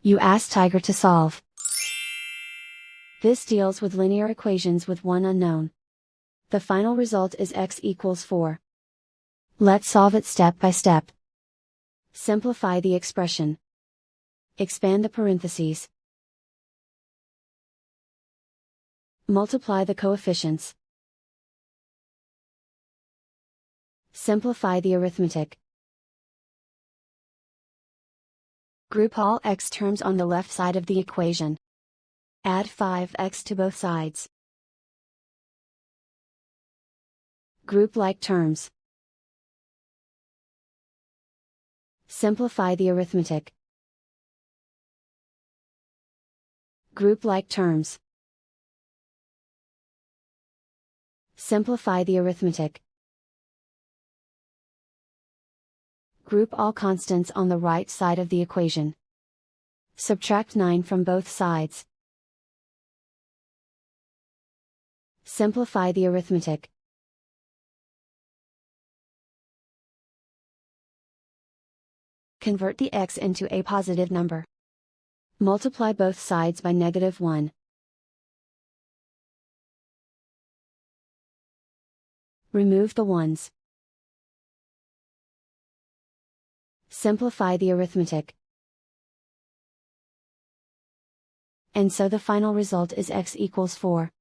You ask Tiger to solve. This deals with linear equations with one unknown. The final result is x equals 4. Let's solve it step by step. Simplify the expression. Expand the parentheses. Multiply the coefficients. Simplify the arithmetic. Group all x terms on the left side of the equation. Add 5x to both sides. Group like terms. Simplify the arithmetic. Group like terms. Simplify the arithmetic. Group all constants on the right side of the equation. Subtract 9 from both sides. Simplify the arithmetic. Convert the x into a positive number. Multiply both sides by -1. Remove the ones. Simplify the arithmetic. And so the final result is x equals 4.